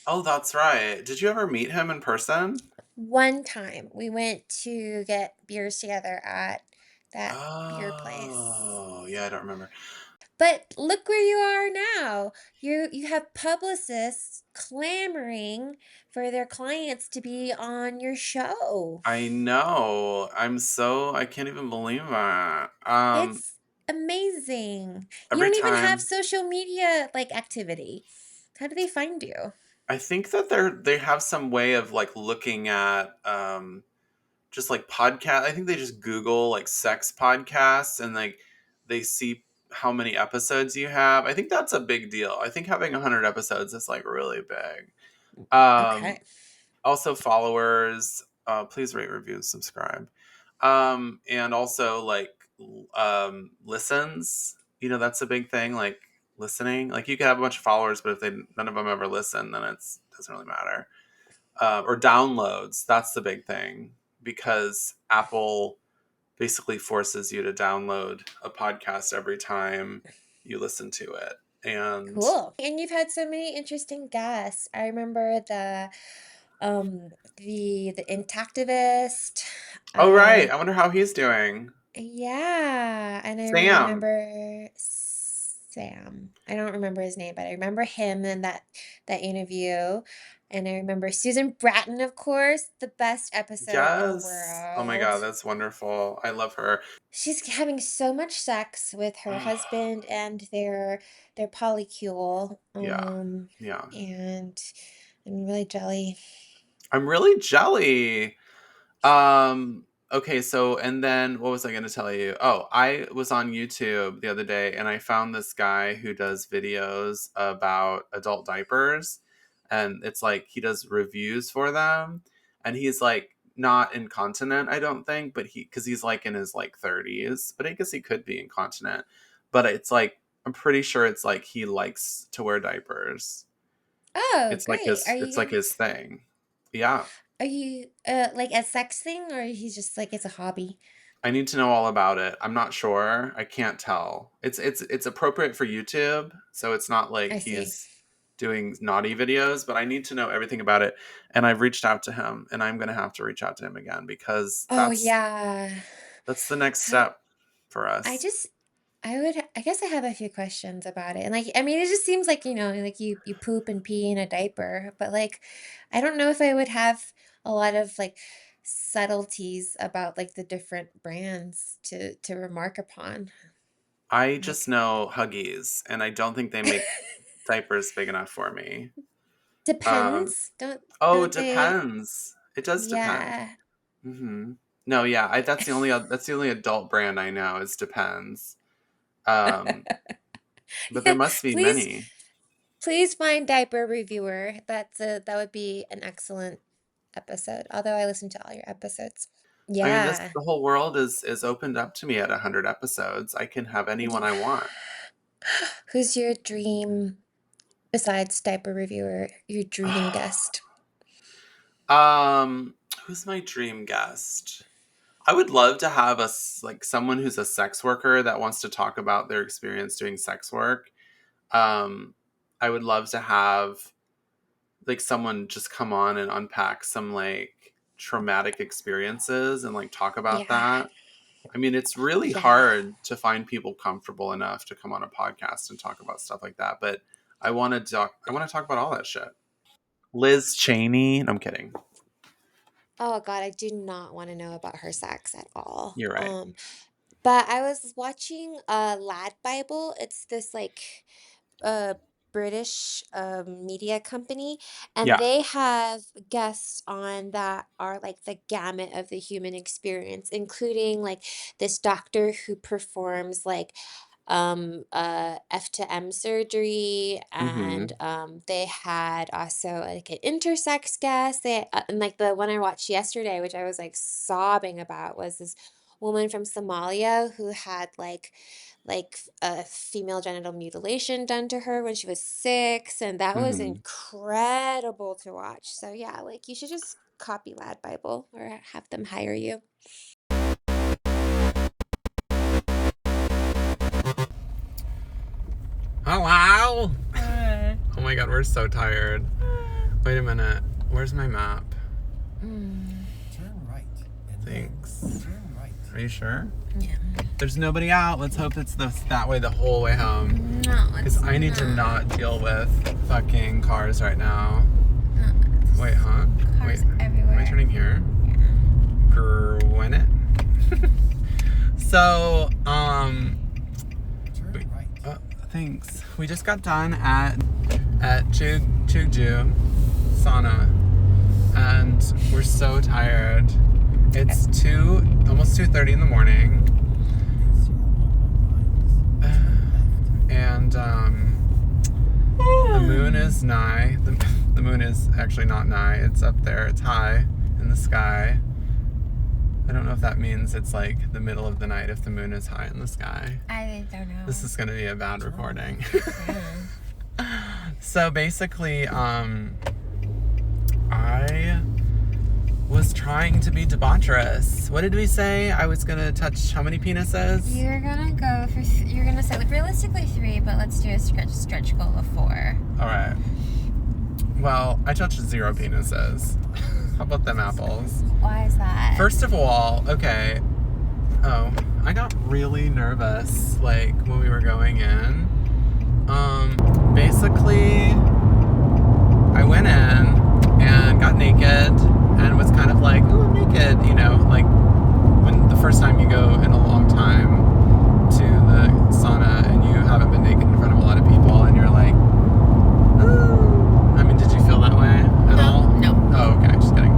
Oh, that's right. Did you ever meet him in person? One time we went to get beers together at that beer place. Oh, yeah, I don't remember. But look where you are now. You have publicists clamoring for their clients to be on your show. I know. I can't even believe that. It's amazing. You every don't even time- have social media like activity. How do they find you? I think that they have some way of like looking at just like podcast. I think they just Google like sex podcasts and like they see how many episodes you have. I think that's a big deal. I think having 100 episodes is like really big. Okay. Also followers, please rate, review, subscribe. And also like listens. You know, that's a big thing. Like listening. Like you could have a bunch of followers, but if none of them ever listen, then it doesn't really matter. Or downloads. That's the big thing, because Apple basically forces you to download a podcast every time you listen to it. And Cool. And you've had so many interesting guests. I remember the Intactivist. oh right, I wonder how he's doing. Yeah, and I Sam. remember Sam. I don't remember his name, but I remember him in that interview. And I remember Susan Bratton, of course, the best episode in the Yes. world. Oh my god, that's wonderful. I love her. She's having so much sex with her husband and their polycule. Yeah. Yeah. And I'm really jelly. I'm really jelly. Okay, so and then what was I going to tell you? Oh, I was on YouTube the other day and I found this guy who does videos about adult diapers, and it's like he does reviews for them, and he's like not incontinent, I don't think, but because he's like in his like 30s, but I guess he could be incontinent. But it's like I'm pretty sure it's like he likes to wear diapers. Oh, It's great. like his Are it's you like his thing. Yeah. Are you like a sex thing, or he's just like it's a hobby? I need to know all about it. I'm not sure. I can't tell. It's appropriate for YouTube, so it's not like I see. he's doing naughty videos, but I need to know everything about it. And I've reached out to him, and I'm gonna have to reach out to him again because Oh yeah. that's the next How step for I us. just I guess I have a few questions about it. And like I mean it just seems like, like you poop and pee in a diaper, but like I don't know if I would have a lot of like subtleties about like the different brands to remark upon. I just Like know Huggies, and I don't think they make diapers big enough for me. Um, depends. Don't oh, it don't they depends. It does depend. yeah. No, yeah, that's the only adult brand I know is Depends. Um, but there Yeah, must be please many. please find diaper reviewer. That would be an excellent episode. Although I listen to all your episodes. I mean, this Yeah. the whole world is opened up to me at 100 episodes. I can have anyone I want. Who's your dream, besides diaper reviewer, your dream guest? Um, who's my dream guest? I would love to have like someone who's a sex worker that wants to talk about their experience doing sex work. Um, I would love to have like someone just come on and unpack some like traumatic experiences and like talk about Yeah. that. I mean, it's really Yeah. hard to find people comfortable enough to come on a podcast and talk about stuff like that, but I want to talk about all that shit. Liz Cheney. No, I'm kidding. Oh God, I do not want to know about her sex at all. You're right. But I was watching Lad Bible. It's this like a British media company, and Yeah. they have guests on that are like the gamut of the human experience, including like this doctor who performs like F to M surgery, and Mm-hmm. they had also like an intersex guest. And like the one I watched yesterday, which I was like sobbing about, was this woman from Somalia who had like a female genital mutilation done to her when she was 6, and that was Mm-hmm. incredible to watch. So yeah, like you should just copy Lad Bible or have them hire you. Hello. Oh my god, we're so tired. Wait a minute. Where's my map? Turn right. And Thanks. turn right. Are you sure? Yeah. There's nobody out. Let's hope it's that way the whole way home. No, Because I need to not deal with fucking cars right now. Wait, huh? Wait, Cars everywhere. am I turning here? Gwyneth. So, Turn wait, right. thanks. We just got done at Chugju sauna, and we're so tired. It's almost 2:30 in the morning, and the moon is nigh. The moon is actually not nigh. It's up there. It's high in the sky. I don't know if that means it's like the middle of the night if the moon is high in the sky. I don't know. This is going to be a bad recording. So basically, I was trying to be debaucherous. What did we say? I was going to touch how many penises? You're gonna say like, realistically 3, but let's do a stretch goal of 4. All right. Well, I touched 0 penises. How about them apples? Why is that? First of all, okay. Oh, I got really nervous, like, when we were going in. Basically, I went in and got naked and was kind of like, oh, I'm naked, like, when the first time you go in a long time to the sauna and you haven't been naked in front of a lot of people and you're like, oh. I mean, did you feel that way at all? No. Oh, okay, just kidding.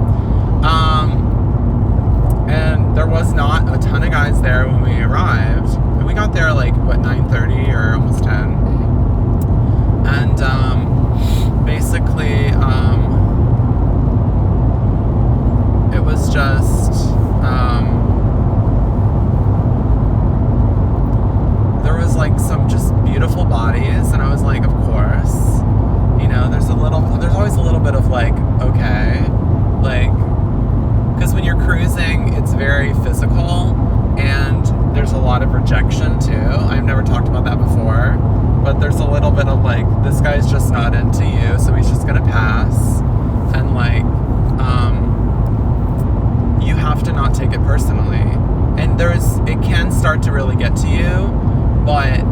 And there was not a ton of guys there when we arrived. And we got there like, 9:30 or almost 10. And basically, it was just, there was like some just beautiful bodies, and I was like, of course, there's always a little bit of like, okay, like, lot of rejection too. I've never talked about that before, but there's a little bit of like, this guy's just not into you, so he's just gonna pass. And like, you have to not take it personally. And it can start to really get to you, but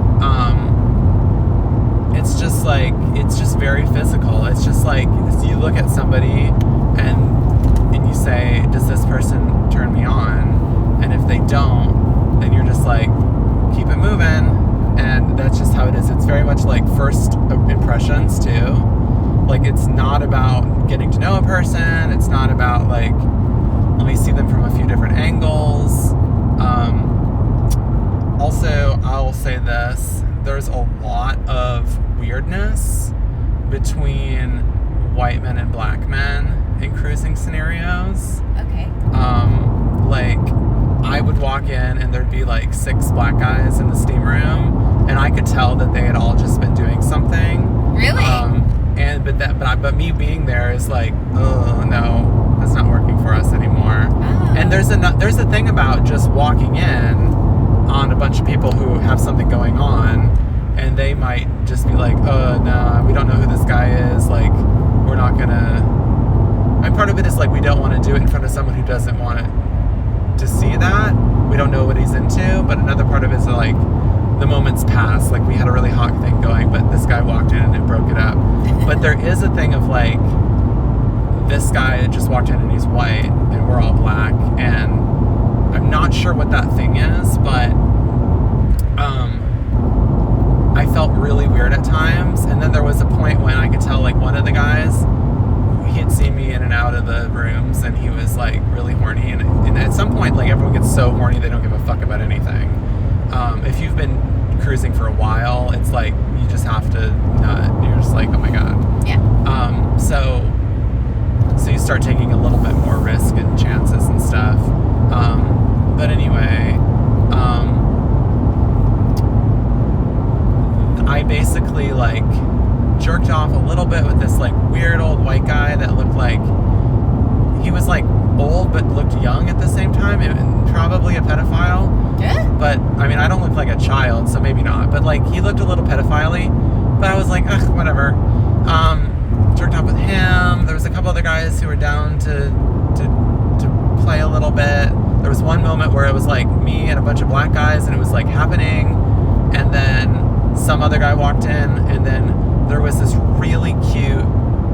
it's just like, it's just very physical. It's just like, you look at somebody and you say, does this person turn me on? And if they don't, then you're just like, keep it moving. And that's just how it is. It's very much like first impressions too. Like, it's not about getting to know a person. It's not about like, let me see them from a few different angles. Also, I'll say this, there's a lot of weirdness between white men and black men in cruising scenarios. Okay. Like, I would walk in and there'd be like 6 black guys in the steam room, and I could tell that they had all just been doing something. Really? But me being there is like, oh no, that's not working for us anymore. Oh. And there's a thing about just walking in on a bunch of people who have something going on, and they might just be like, oh no, we don't know who this guy is, like, we're not gonna. And part of it is like, we don't want to do it in front of someone who doesn't want it to see that. We don't know what he's into. But another part of it is like, the moments pass. Like, we had a really hot thing going, but this guy walked in and it broke it up. But there is a thing of like, this guy just walked in and he's white and we're all black, and I'm not sure what that thing is, but I felt really weird at times. And then there was a point when I could tell, like, one of the guys, he had seen me in and out of the rooms, and he was like really horny, and at some point, like, everyone gets so horny they don't give a fuck about anything. If you've been cruising for a while, it's like you just have to nut. You're just like, oh my god. Yeah. So you start taking a little bit more risk and chances and stuff. But anyway, I basically like jerked off a little bit with this like weird old white guy that looked like he was like old but looked young at the same time, and probably a pedophile. Yeah. But I mean, I don't look like a child, so maybe not. But like, he looked a little pedophile-y. But I was like, ugh, whatever. Jerked off with him. There was a couple other guys who were down to play a little bit. There was one moment where it was like me and a bunch of black guys, and it was like happening. And then some other guy walked in, and then there was this really cute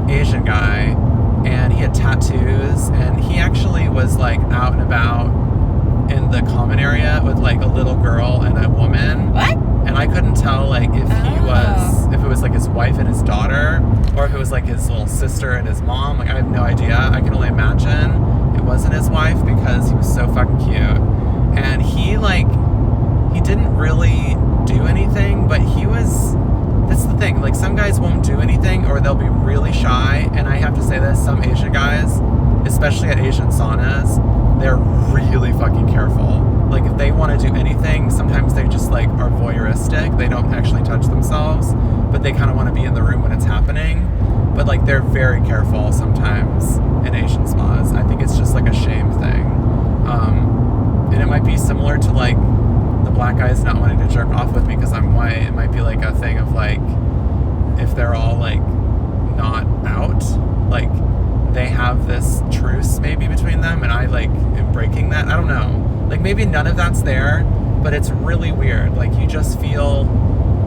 Asian guy, and he had tattoos, and he actually was like out and about in the common area with like a little girl and a woman. What? And I couldn't tell like if it was like his wife and his daughter, or if it was like his little sister and his mom. Like, I have no idea. I can only imagine it wasn't his wife, because he was so fucking cute. And he didn't really do anything, but that's the thing, like, some guys won't do anything, or they'll be really shy. And I have to say this, some Asian guys, especially at Asian saunas, they're really fucking careful. Like, if they want to do anything, sometimes they just like are voyeuristic. They don't actually touch themselves, but they kind of want to be in the room when it's happening. But like, they're very careful sometimes in Asian spas. I think it's just like a shame thing. And it might be similar to like the black guys not wanting to jerk off with me because I'm white. It might be like a thing of like, if they're all like not out, like they have this truce maybe between them, and I like am breaking that. I don't know. Like, maybe none of that's there, but it's really weird. Like, you just feel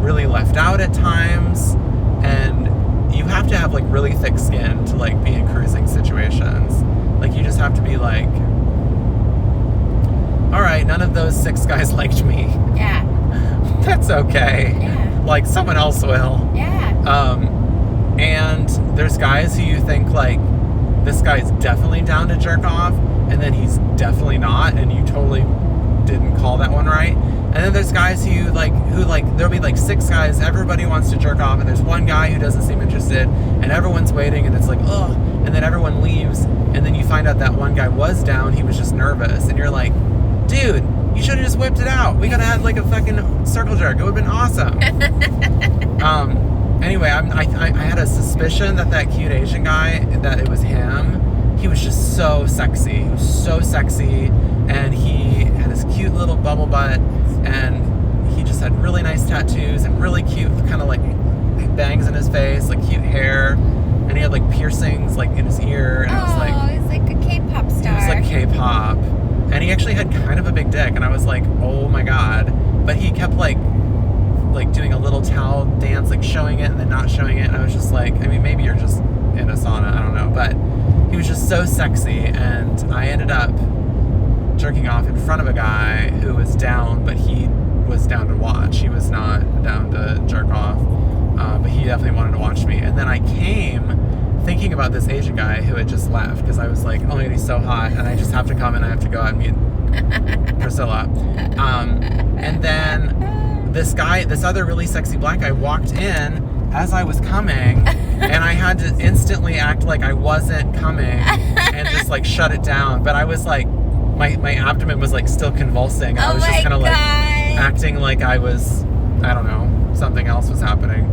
really left out at times, and you have to have like really thick skin to like be in cruising situations. Like, you just have to be like, all right, none of those 6 guys liked me. Yeah. That's okay. Yeah. Like, someone else will. Yeah. And there's guys who you think like, this guy's definitely down to jerk off, and then he's definitely not, and you totally didn't call that one right. And then there's guys who there'll be like 6 guys, everybody wants to jerk off, and there's one guy who doesn't seem interested, and everyone's waiting, and it's like, ugh, and then everyone leaves, and then you find out that one guy was down, he was just nervous, and you're like, dude, you should have just whipped it out. We could have had like a fucking circle jerk. It would have been awesome. Anyway, I had a suspicion that cute Asian guy, that it was him. He was just so sexy. He was so sexy, and he had this cute little bubble butt, and and he just had really nice tattoos and really cute, kind of like bangs in his face, like cute hair, and he had like piercings like in his ear, and I was like, he's like a K-pop he star. was like K-pop, and he actually had kind of a big dick, and I was like, oh my god. But he kept like doing a little towel dance, like showing it and then not showing it, and I was just like, I mean, maybe you're just in a sauna, I don't know, but he was just so sexy, and I ended up jerking off in front of a guy who was down, but he was down to watch. He was not down to jerk off, but he definitely wanted to watch me. And then I came thinking about this Asian guy who had just left, because I was like, oh my god, he's so hot, and I just have to come and I have to go out and meet Priscilla. And then this other really sexy black guy walked in as I was coming, and I had to instantly act like I wasn't coming and just like shut it down. But I was like, my abdomen was like still convulsing. I was just kind of like acting like I was, I don't know, something else was happening.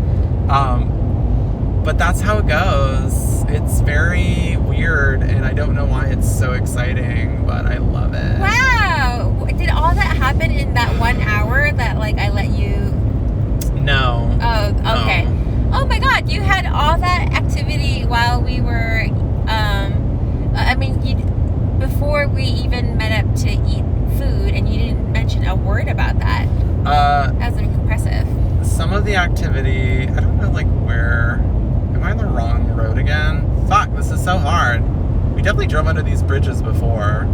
But that's how it goes. It's very weird, and I don't know why it's so exciting, but I love it. Wow! Did all that happen in that 1 hour that like I let you? No. Oh, okay. No. Oh my God! You had all that activity while we were. I mean, before we even met up to eat food, and you didn't mention a word about that. That was impressive. Some of the activity, I don't know, like where. Am I on the wrong road again? Fuck, this is so hard. We definitely drove under these bridges before.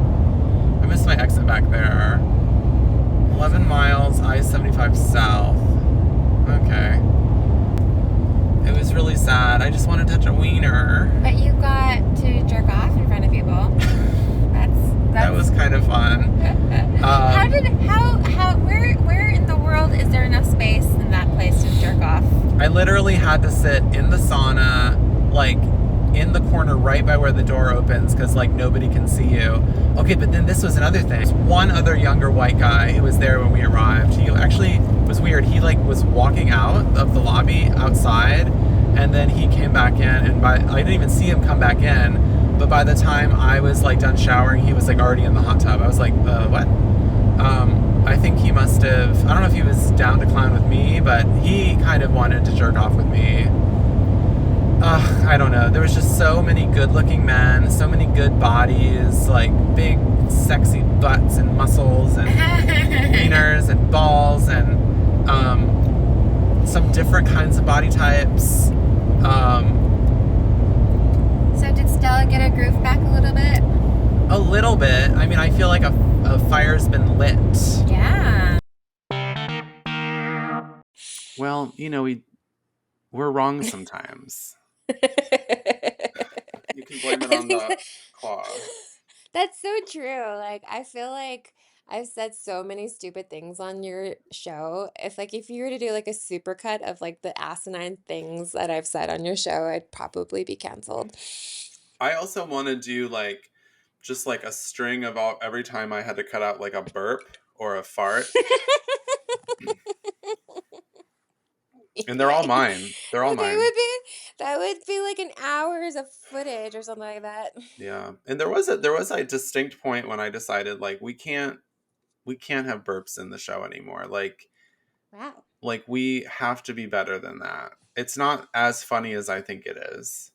I missed my exit back there. 11 miles, I-75 south. Okay. It was really sad. I just wanted to touch a wiener. But you got to jerk off in front of people. That was kind of fun. Where in the world is there enough space in that place to jerk off? I literally had to sit in the sauna, like in the corner right by where the door opens, because like nobody can see you. Okay, but then this was another thing. One other younger white guy who was there when we arrived. He actually was weird. He like was walking out of the lobby outside, and then he came back in, and I didn't even see him come back in. But by the time I was like done showering, he was like already in the hot tub. I was like, what? I think he must have, I don't know if he was down to clown with me, but he kind of wanted to jerk off with me. I don't know. There was just so many good looking men, so many good bodies, like big sexy butts and muscles and wieners and balls and some different kinds of body types. So did Stella get her groove back a little bit? A little bit. I mean, I feel like a fire's been lit. Yeah. Well, you know, we're wrong sometimes. You can blame it on the claw. That's so true. Like, I feel like I've said so many stupid things on your show. If you were to do like a supercut of like the asinine things that I've said on your show, I'd probably be canceled. I also want to do like just like a string of every time I had to cut out like a burp or a fart. And they're all mine. They're all mine. That would be like an hours of footage or something like that. Yeah. And there was a distinct point when I decided like we can't have burps in the show anymore. Like, wow. Like we have to be better than that. It's not as funny as I think it is.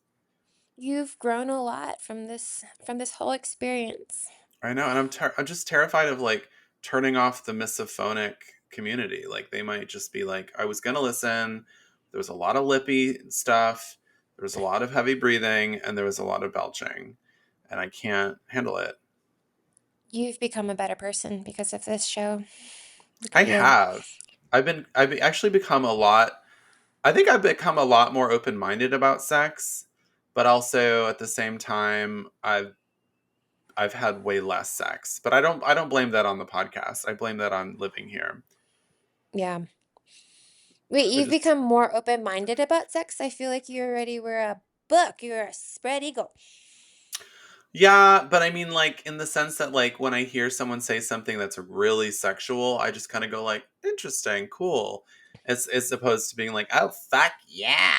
You've grown a lot from this whole experience. I know, and I'm just terrified of like turning off the misophonic community. Like they might just be like, I was gonna listen. There was a lot of lippy stuff. There was a lot of heavy breathing, and there was a lot of belching, and I can't handle it. You've become a better person because of this show. I have. I've actually become a lot. I think I've become a lot more open-minded about sex, but also at the same time, I've had way less sex. But I don't blame that on the podcast. I blame that on living here. Yeah. Wait, you've become more open-minded about sex? I feel like you already were a book. You were a spread eagle. Yeah, but I mean, like, in the sense that, like, when I hear someone say something that's really sexual, I just kind of go, like, interesting, cool. As opposed to being like, oh, fuck, yeah.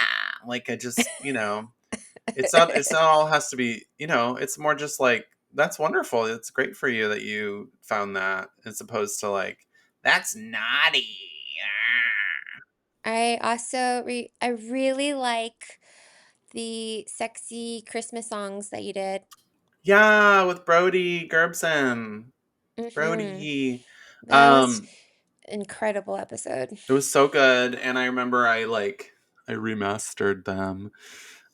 Like, I just, it's not all has to be, it's more just like, that's wonderful. It's great for you that you found that, as opposed to, like, That's naughty. I also I really like the sexy Christmas songs that you did. Yeah, with Brody Gerbson. Mm-hmm. Brody. That was Um, incredible episode. it was so good, and I remember I remastered them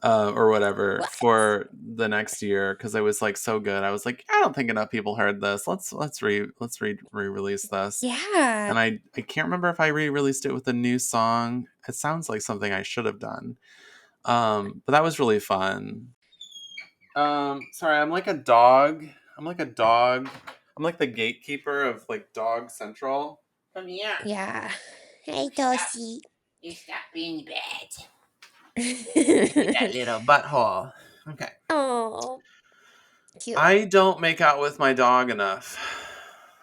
or whatever What? for the next year because it was like so good. I was like, I don't think enough people heard this. Let's re-release this. Yeah. And I can't remember if I re-released it with a new song. It sounds like something I should have done. But that was really fun. Sorry, I'm like a dog. I'm like a dog. I'm like the gatekeeper of like Dog Central. Come here. Yeah. Hey, Stop. Toshi. You stop being bad. With that little butthole. Okay. Oh, cute. I don't make out with my dog enough.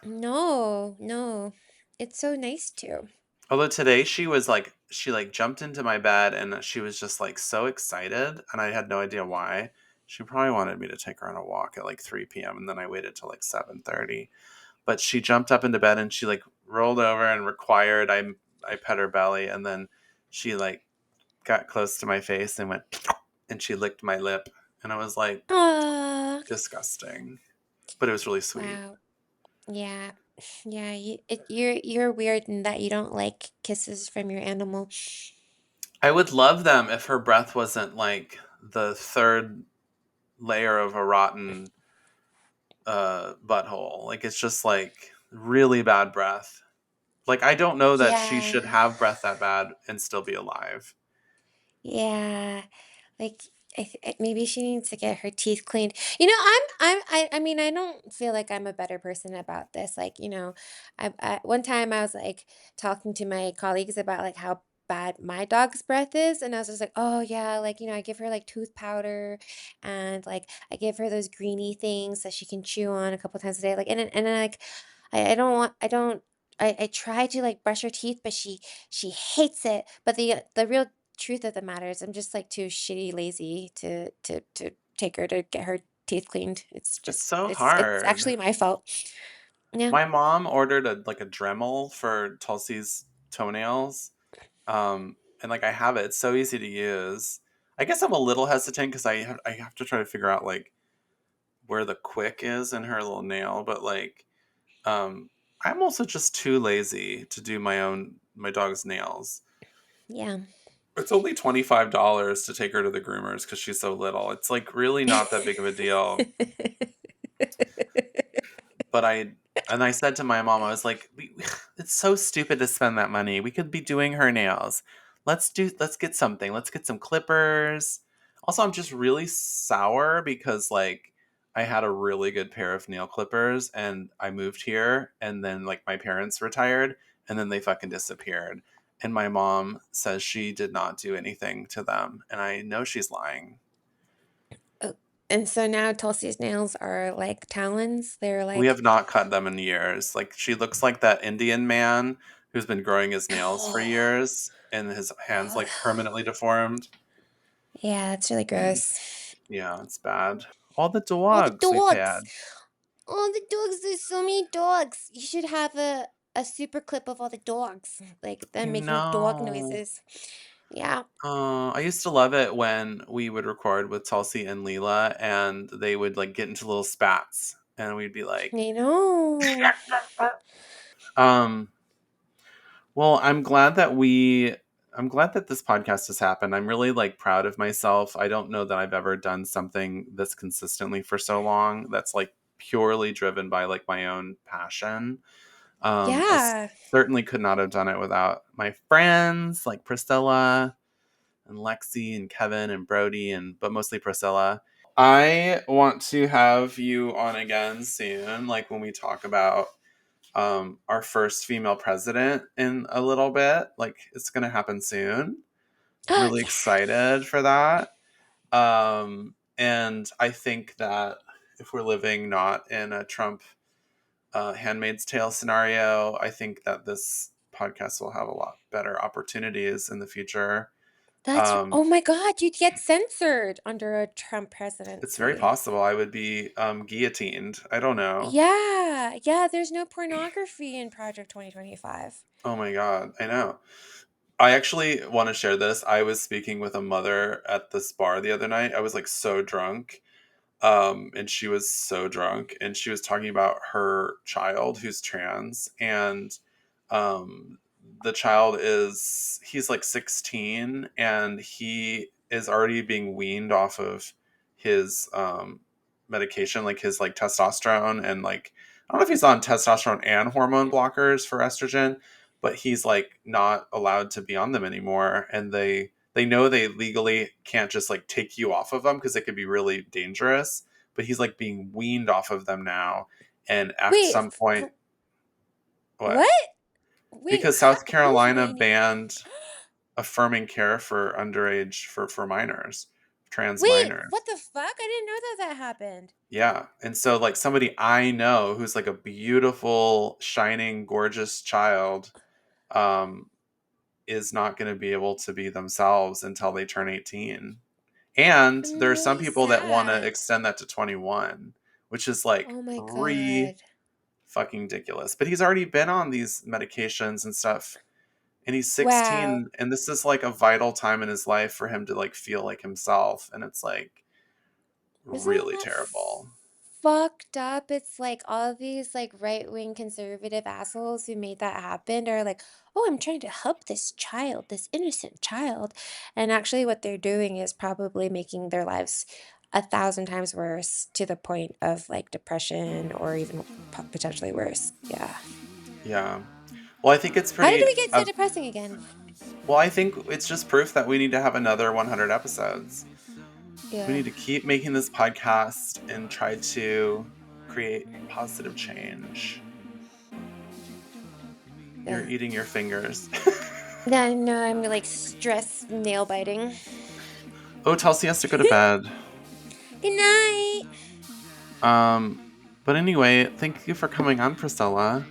No, no. It's so nice to. Although today she jumped into my bed and she was just like so excited and I had no idea why. She probably wanted me to take her on a walk at like 3 p.m. and then I waited till like 7:30. But she jumped up into bed and she like rolled over and required I pet her belly and then she like got close to my face and went and she licked my lip and I was like Ah, disgusting. But it was really sweet. wow. Yeah. Yeah, you're weird in that you don't like kisses from your animal. I would love them if her breath wasn't like the third layer of a rotten butthole. Like it's just like really bad breath. Like I don't know that she Yeah. should have breath that bad and still be alive. Yeah. Like maybe she needs to get her teeth cleaned. I mean, I don't feel like I'm a better person about this. Like, one time I was like talking to my colleagues about like how bad my dog's breath is, and I was just like, oh yeah, like I give her like tooth powder, and like I give her those greeny things that she can chew on a couple times a day. Like, and then like I don't want I don't. I try to like brush her teeth, but she hates it. But the real truth of the matter is I'm just like too shitty lazy to take her to get her teeth cleaned. It's It's just so it's hard. actually my fault. Yeah. My mom ordered a Dremel for Tulsi's toenails. And like I have it. It's so easy to use. I guess I'm a little hesitant because I have to try to figure out like where the quick is in her little nail, but like um I'm also just too lazy to do my dog's nails. Yeah. It's only $25 to take her to the groomers because she's so little. It's like really not that big of a deal. But I said to my mom, I was like, it's so stupid to spend that money. We could be doing her nails. Let's get something. Let's get some clippers. Also, I'm just really sour because like I had a really good pair of nail clippers and I moved here and then like my parents retired and then they fucking disappeared. And my mom says she did not do anything to them. And I know she's lying. Oh, and so now Tulsi's nails are like talons. They're We like, have not cut them in years. Like she looks like that Indian man who's been growing his nails for oh, years and his hands like permanently deformed. yeah, that's really gross. Yeah, it's bad. All the All the dogs we've dogs. had. All the dogs. There's so many dogs. You should have a super clip of all the dogs, like I them making dog know. noises. Yeah. I used to love it when we would record with Tulsi and Leela and they would like get into little spats and we'd be like I know. um well, I'm glad that this podcast has happened. I'm really like proud of myself. I don't know that I've ever done something this consistently for so long that's like purely driven by like my own passion. Yeah. Certainly could not have done it without my friends like Priscilla and Lexi and Kevin and Brody and but mostly Priscilla. I want to have you on again soon, like when we talk about our first female president in a little bit. Like it's gonna happen soon. Really Yeah. excited for that. And I think that if we're living not in a Trump Handmaid's Tale scenario, I think that this podcast will have a lot better opportunities in the future. That's oh my God, you'd get censored under a Trump presidency. It's very possible I would be guillotined. I don't know. Yeah, there's no pornography in Project 2025. Oh my God, I know. I actually want to share this. I was speaking with a mother at this bar the other night. I was like so drunk. And she was so drunk, and she was talking about her child who's trans, and um the child he's like 16, and he is already being weaned off of his medication, like his like testosterone, and like I don't know if he's on testosterone and hormone blockers for estrogen, but he's like not allowed to be on them anymore, and they know they legally can't just like take you off of them because it could be really dangerous, but he's like being weaned off of them now, and at Wait, some point what? Wait, because South who's Carolina weaning? banned affirming care for underage for minors, trans Wait, minors. what the fuck? I didn't know that happened. Yeah. And so like somebody I know who's like a beautiful, shining, gorgeous child is not going to be able to be themselves until they turn 18. And I'm there are some really people that want to sad. extend that to 21, which is like Oh my pretty God. fucking ridiculous. But he's already been on these medications and stuff, and he's 16, Wow. and this is like a vital time in his life for him to like feel like himself, and it's like Isn't really that terrible. fucked up? It's like all of these like right-wing conservative assholes who made that happen are like, oh, I'm trying to help this child, this innocent child. And actually what they're doing is probably making their lives 1,000 times worse to the point of like depression or even potentially worse. Yeah. Yeah. Well, I think it's How did pretty we get so depressing again? well, I think it's just proof that we need to have another 100 episodes. Yeah. We need to keep making this podcast and try to create positive change. You're Yeah. eating your fingers. Yeah, no, I'm like stress nail biting. Oh, Chelsea has to go to bed. Good night. But anyway, thank you for coming on, Priscilla.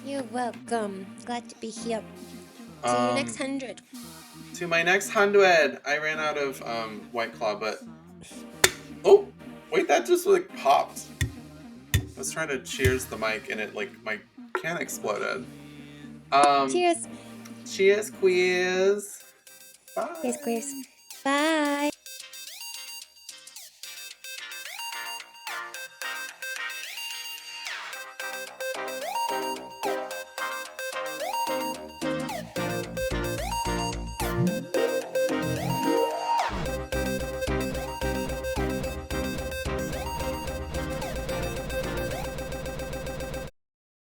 You're welcome. Glad to be here. See you next 100. To my next 100. I ran out of White Claw, but oh, wait, that just like popped. I was trying to cheers the mic, and it like my can exploded. Cheers. Cheers, quiz. Bye. Cheers, quiz. Bye.